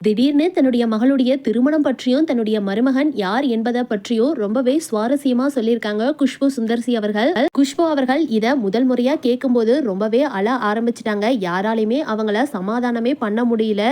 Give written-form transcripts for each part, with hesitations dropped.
திடீர்னு தன்னுடைய மகளுடைய திருமணம் பற்றியும் தன்னுடைய மருமகன் யார் என்பதை பற்றியும் ரொம்பவே சுவாரஸ்யமா சொல்லியிருக்காங்க குஷ்பு சுந்தர்சி அவர்கள். குஷ்பு அவர்கள் இத முதல் முறையா கேட்கும்போது ரொம்பவே அழ ஆரம்பிச்சிட்டாங்க. யாராலையுமே அவங்கள சமாதானமே பண்ண முடியல.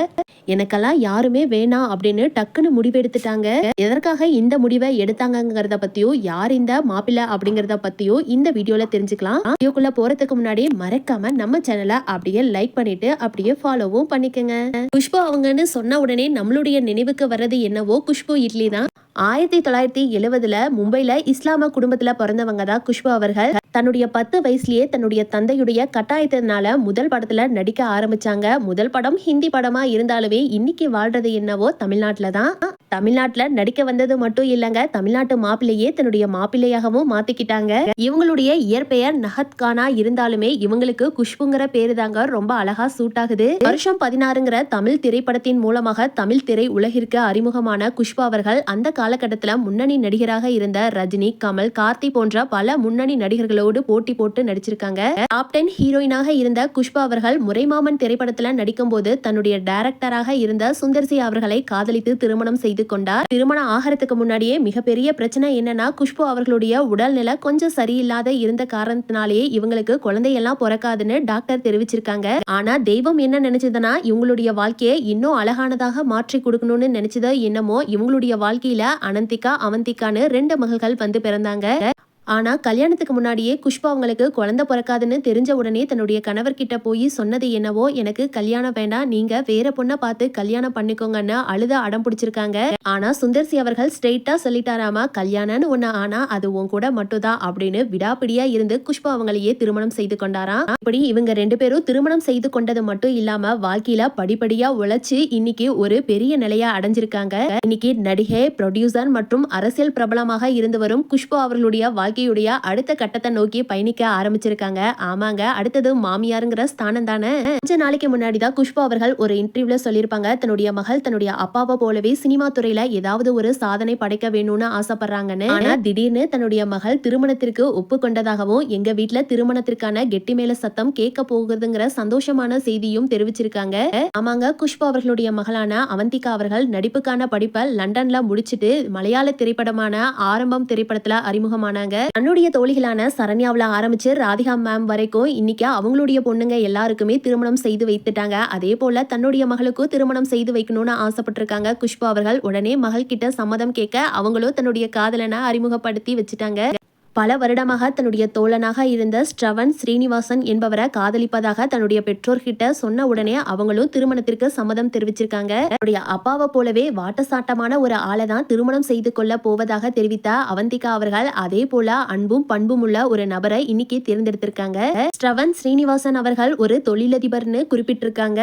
எனக்கெல்லாம் யாருமே வேணாம் அப்படின்னு டக்குன்னு முடிவெடுத்துட்டாங்க. எதற்காக இந்த முடிவை எடுத்தாங்கிறத பத்தியும் யார் இந்த மாப்பிள்ளை அப்படிங்கறத பத்தியும் இந்த வீடியோல தெரிஞ்சுக்கலாம். வீடியோக்குள்ள போறதுக்கு முன்னாடி மறக்காம நம்ம சேனலை அப்படியே லைக் பண்ணிட்டு அப்படியே ஃபாலோவும் பண்ணிக்கங்க. குஷ்பு அவங்கன்னு சொன்ன உடனே நம்மளுடைய நினைவுக்கு வர்றது என்னவோ குஷ்பு இட்லி தான். 1970 மும்பைல இஸ்லாம குடும்பத்துல பிறந்தவங்க தான் குஷ்பு அவர்கள். தன்னுடைய 10 வயசுலயே தன்னுடைய தந்தையுடைய கட்டாயத்தினால முதல் படத்துல நடிக்க ஆரம்பிச்சாங்க. முதல் படம் ஹிந்தி படமா இருந்தாலுமே இன்னைக்கு வாழ்றது என்னவோ தமிழ்நாட்டுல தான். தமிழ்நாட்டுல நடிக்க வந்தது மட்டும் இல்லங்க, தமிழ்நாட்டு மாப்பிள்ளையே தன்னுடைய மாப்பிள்ளையாகவும் மாத்திக்கிட்டாங்க. இவங்களுடைய இயற்பெயர் நஹத் கானா இருந்தாலுமே இவங்களுக்கு குஷ்புங்கிற பேரு தாங்க ரொம்ப அழகா சூட் ஆகுது. வருஷம் 16ங்கிற தமிழ் திரைப்படத்தின் மூலமாக தமிழ் திரை உலகிற்கு அறிமுகமான குஷ்பு அவர்கள் அந்த காலகட்டத்துல முன்னணி நடிகராக இருந்த ரஜினி, கமல், கார்த்தி போன்ற பல முன்னணி நடிகர்களோடு போட்டி போட்டு நடிச்சிருக்காங்க. டாப் 10 ஹீரோயினாக இருந்த குஷ்பு அவர்கள் முறைமாமன் திரைப்படத்துல நடிக்கும் போது தன்னுடைய டைரக்டராக இருந்த சுந்தர்சி அவர்களை காதலித்து திருமணம் செய்து கொண்டார். திருமணம் ஆகிறதுக்கு முன்னாடியே மிகப்பெரிய பிரச்சனை என்னன்னா குஷ்பு அவர்களுடைய உடல்நிலை கொஞ்சம் சரியில்லாத இருந்த காரணத்தினாலேயே இவங்களுக்கு குழந்தையெல்லாம் பிறக்காதுன்னு டாக்டர் தெரிவிச்சிருக்காங்க. ஆனா தெய்வம் என்ன நினைச்சதுன்னா இவங்களுடைய வாழ்க்கையை இன்னும் அழகானதாக மாற்றி கொடுக்கணும்னு நினைச்சதோ என்னமோ இவங்களுடைய வாழ்க்கையில அனந்திகா, அவந்திகான்னு 2 மகள்கள் வந்து பிறந்தாங்க. ஆனா கல்யாணத்துக்கு முன்னாடியே குஷ்பு அவங்களுக்கு குழந்தை பிறக்காதுன்னு தெரிஞ்ச உடனே தன்னுடைய கணவர்கிட்ட போய் சொன்னது என்னவோ, எனக்கு கல்யாணம் வேண்டாம், நீங்க வேற பொண்ணை பார்த்து கல்யாணம் பண்ணிக்கோங்கன்னு அழுத அடம் பிடிச்சிருக்காங்க. ஆனா சுந்தர்சி அவர்கள் ஸ்ட்ரெயிட்டா சொல்லிட்டாராமா, கல்யாணம்னு ஒண்ணு ஆனா அது உன் கூட மட்டும்தான் அப்படின்னு விடாப்பிடியா இருந்து குஷ்பு அவங்களையே திருமணம் செய்து கொண்டாராம். இப்படி இவங்க 2 பேரும் திருமணம் செய்து கொண்டது மட்டும் இல்லாம வாழ்க்கையில படிப்படியா உழைச்சு இன்னைக்கு ஒரு பெரிய நிலையா அடைஞ்சிருக்காங்க. இன்னைக்கு நடிகை, ப்ரொடியூசர் மற்றும் அரசியல் பிரபலமாக இருந்து வரும் குஷ்பு அவர்களுடைய வாழ்க்கையுடைய அடுத்த கட்டத்தை நோக்கி பயணிக்க ஆரம்பிச்சிருக்காங்க. ஆமாங்க, அடுத்தது மாமியாருங்கிற ஸ்தானம் தானே. கொஞ்ச நாளைக்கு முன்னாடிதான் குஷ்பு அவர்கள் ஒரு இன்டர்வியூல சொல்லியிருப்பாங்க, தன்னுடைய மகள் தன்னுடைய அப்பாவை போலவே சினிமா துறையில ஏதாவது ஒரு சாதனை படைக்க வேணும்னு ஆசைப்படுறாங்கன்னு. ஆனா திடீர்னு தன்னுடைய மகள் திருமணத்திற்கு ஒப்புக்கொண்டதாகவும் எங்க வீட்டுல திருமணத்திற்கான கெட்டி மேல சத்தம் கேட்க போகுதுங்கிற சந்தோஷமான செய்தியும் தெரிவிச்சிருக்காங்க. ஆமாங்க, குஷ்பு அவர்களுடைய மகளான அவந்திகா அவர்கள் நடிப்புக்கான படிப்பை லண்டன்ல முடிச்சிட்டு மலையாள திரைப்படமான ஆரம்பம் திரைப்படத்துல அறிமுகமானாங்க. தன்னுடைய தோழிகளான சரண்யாவுல ஆரம்பிச்சு ராதிகா மேம் வரைக்கும் இன்னைக்கு அவங்களுடைய பொண்ணுங்க எல்லாருக்குமே திருமணம் செய்து வைத்துட்டாங்க. அதே போல தன்னுடைய மகளுக்கும் திருமணம் செய்து வைக்கணும்னு ஆசைப்பட்டிருக்காங்க குஷ்பு அவர்கள். உடனே மகள் கிட்ட சம்மதம் கேட்க அவங்களும் தன்னுடைய காதலனை அறிமுகப்படுத்தி வச்சுட்டாங்க. பல வருடமாக தன்னுடைய தோழனாக இருந்த ஸ்ரவன் ஸ்ரீனிவாசன் என்பவரை காதலிப்பதாக தன்னுடைய பெற்றோர்கிட்ட சொன்ன உடனே அவங்களும் திருமணத்திற்கு சம்மதம் தெரிவிச்சிருக்காங்க. தன்னுடைய அப்பாவை போலவே வாட்டசாட்டமான ஒரு ஆளை தான் திருமணம் செய்து கொள்ள போவதாக தெரிவித்த அவந்திகா அவர்கள் அதே போல அன்பும் பண்பும் உள்ள ஒரு நபரை இன்னைக்கு தேர்ந்தெடுத்திருக்காங்க. ஸ்ரவன் ஸ்ரீனிவாசன் அவர்கள் ஒரு தொழிலதிபர்னு குறிப்பிட்டிருக்காங்க.